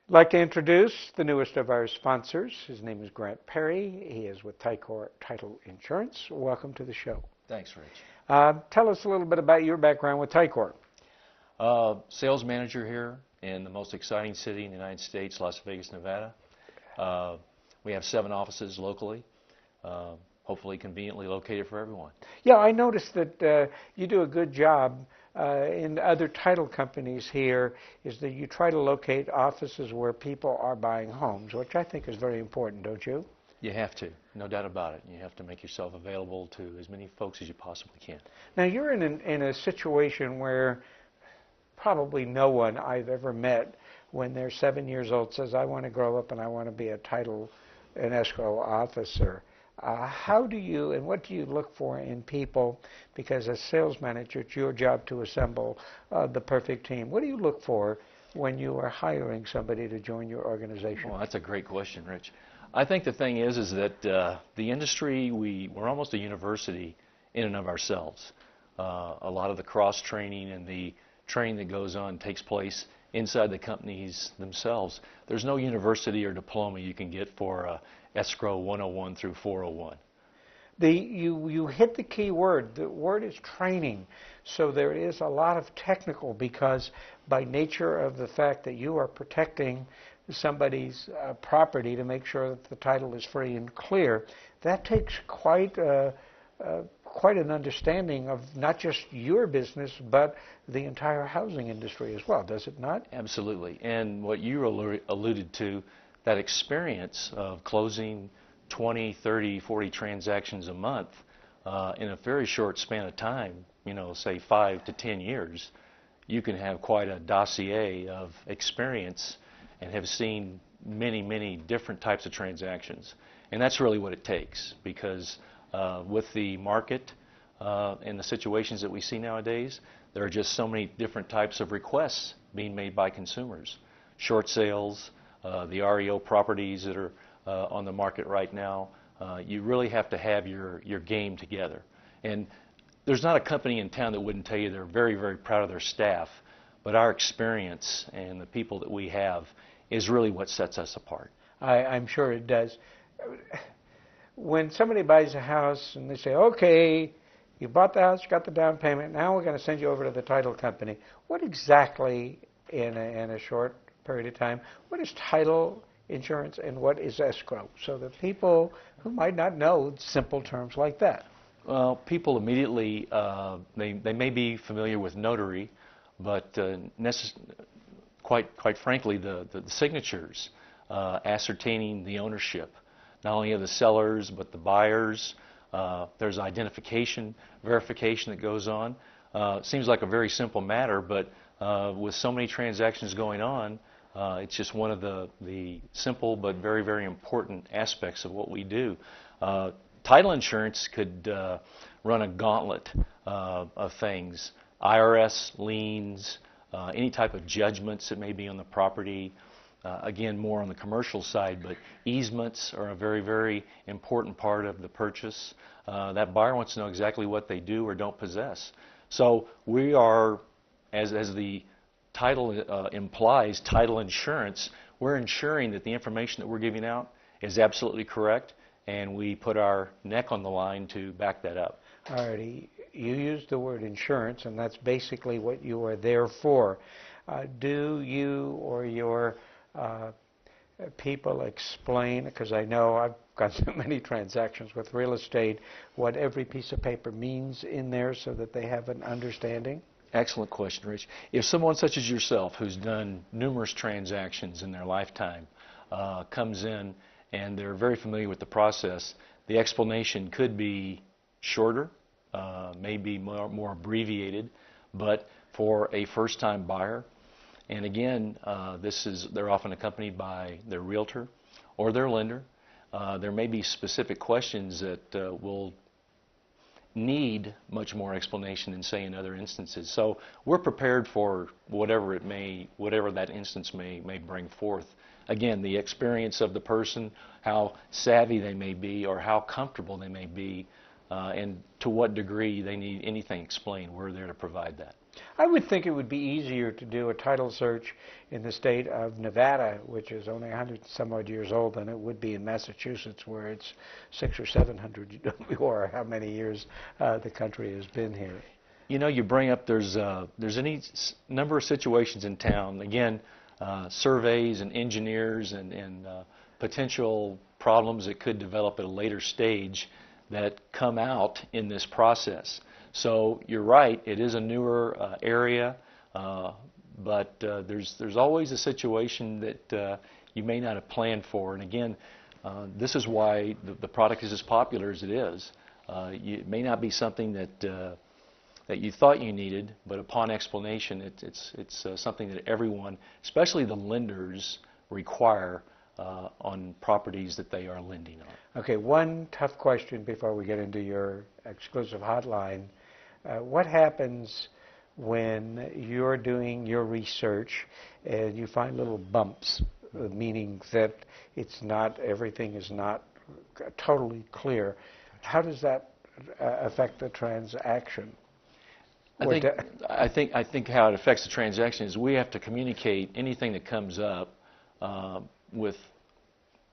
I'd like to introduce the newest of our sponsors. His name is Grant Perry. He is with Ticor Title Insurance. Welcome to the show. Thanks, Rich. Tell us a little bit about your background with Ticor. Sales manager here in the most exciting city in the United States, Las Vegas, Nevada. We have 7 offices locally, hopefully conveniently located for everyone. Yeah, I noticed that you do a good job in other title companies here, is that you try to locate offices where people are buying homes, which I think is very important, don't you? You have to, no doubt about it. You have to make yourself available to as many folks as you possibly can. Now, you're in a situation where probably no one I've ever met when they're 7 years old says, I want to grow up and I want to be a title and escrow officer. How do you and what do you look for in people? Because as sales manager, it's your job to assemble the perfect team. What do you look for when you are hiring somebody to join your organization? Well, that's a great question, Rich. I think the thing is that the industry, we're almost a university in and of ourselves. A lot of the cross-training and the training that goes on takes place inside the companies themselves. There's no university or diploma you can get for escrow 101 through 401. You hit the key word. The word is training. So there is a lot of technical, because by nature of the fact that you are protecting somebody's property to make sure that the title is free and clear, that takes quite an understanding of not just your business, but the entire housing industry as well, does it not? Absolutely. And what you alluded to, that experience of closing 20, 30, 40 transactions a month in a very short span of time, say 5 to 10 years, you can have quite a dossier of experience and have seen many, many different types of transactions. And that's really what it takes, because with the market and the situations that we see nowadays, there are just so many different types of requests being made by consumers. Short sales, the REO properties that are on the market right now. You really have to have your game together. And there's not a company in town that wouldn't tell you they're very, very proud of their staff, but our experience and the people that we have is really what sets us apart. I'm sure it does. When somebody buys a house and they say, okay, you bought the house, you got the down payment, now we're going to send you over to the title company. What exactly, in a short period of time, what is title insurance and what is escrow? So that people who might not know simple terms like that. Well, people immediately, they may be familiar with notary, but quite frankly, the signatures, ascertaining the ownership, not only of the sellers, but the buyers. There's identification, verification that goes on. Seems like a very simple matter, but with so many transactions going on, it's just one of the simple but very, very important aspects of what we do. Title insurance could run a gauntlet of things. IRS liens, any type of judgments that may be on the property. Again, more on the commercial side, but easements are a very, very important part of the purchase. That buyer wants to know exactly what they do or don't possess. So we are, as the title implies, title insurance, we're ensuring that the information that we're giving out is absolutely correct, and we put our neck on the line to back that up. Alrighty, you used the word insurance, and that's basically what you are there for. Do you or your people explain, because I know I've got so many transactions with real estate, what every piece of paper means in there so that they have an understanding? Excellent question, Rich. If someone such as yourself, who's done numerous transactions in their lifetime, comes in and they're very familiar with the process, the explanation could be shorter, maybe more abbreviated, but for a first-time buyer, and again, they're often accompanied by their realtor or their lender. There may be specific questions that will need much more explanation than, say, in other instances. So we're prepared for whatever that instance may bring forth. Again, the experience of the person, how savvy they may be or how comfortable they may be, and to what degree they need anything explained. We're there to provide that. I would think it would be easier to do a title search in the state of Nevada, which is only 100 some odd years old, than it would be in Massachusetts, where it's 600 or 700, or how many years the country has been here. You know, you bring up there's any number of situations in town. Again, surveys and engineers and potential problems that could develop at a later stage that come out in this process. So you're right, it is a newer area, but there's always a situation that you may not have planned for. And again, this is why the product is as popular as it is. It may not be something that you thought you needed, but upon explanation, it's something that everyone, especially the lenders, require on properties that they are lending on. Okay, one tough question before we get into your exclusive hotline. What happens when you're doing your research and you find little bumps, meaning that everything is not totally clear? How does that affect the transaction? I think how it affects the transaction is we have to communicate anything that comes up with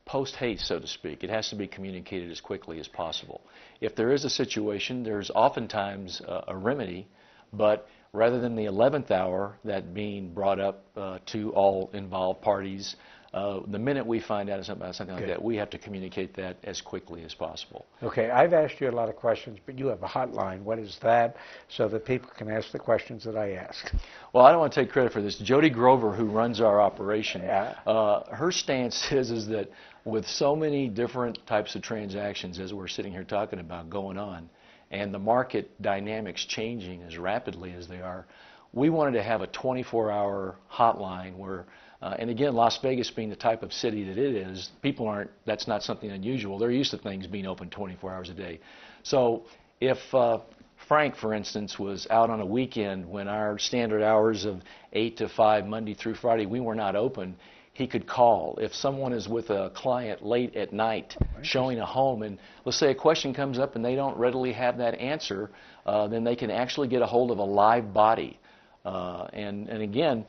post haste, so to speak. It has to be communicated as quickly as possible. If there is a situation, there's oftentimes a remedy, but rather than the 11th hour, that being brought up to all involved parties, the minute we find out about something like that, we have to communicate that as quickly as possible. Okay, I've asked you a lot of questions, but you have a hotline. What is that, so that people can ask the questions that I asked? Well, I don't want to take credit for this. Jody Grover, who runs our operation, her stance is that with so many different types of transactions, as we're sitting here talking about, going on, and the market dynamics changing as rapidly as they are, we wanted to have a 24-hour hotline where, and again, Las Vegas being the type of city that it is, that's not something unusual. They're used to things being open 24 hours a day. So if Frank, for instance, was out on a weekend when our standard hours of 8 to 5, Monday through Friday, we were not open, he could call. If someone is with a client late at night showing a home, and let's say a question comes up and they don't readily have that answer, then they can actually get a hold of a live body. And again,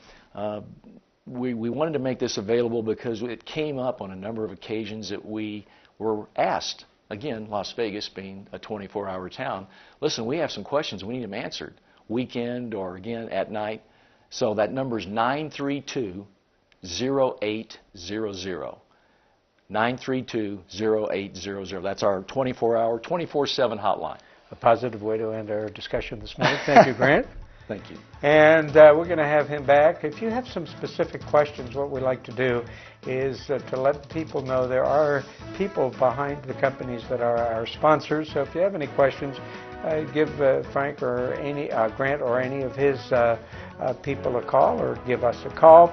we wanted to make this available because it came up on a number of occasions that we were asked. Again, Las Vegas being a 24-hour town, listen, we have some questions, we need them answered, weekend or again at night. So that number is 932-0800. 932-0800. That's our 24-hour, 24/7 hotline. A positive way to end our discussion this morning. Thank you, Grant. Thank you. And we're going to have him back. If you have some specific questions, what we like to do is to let people know there are people behind the companies that are our sponsors. So if you have any questions, give Frank or Grant or any of his people a call, or give us a call.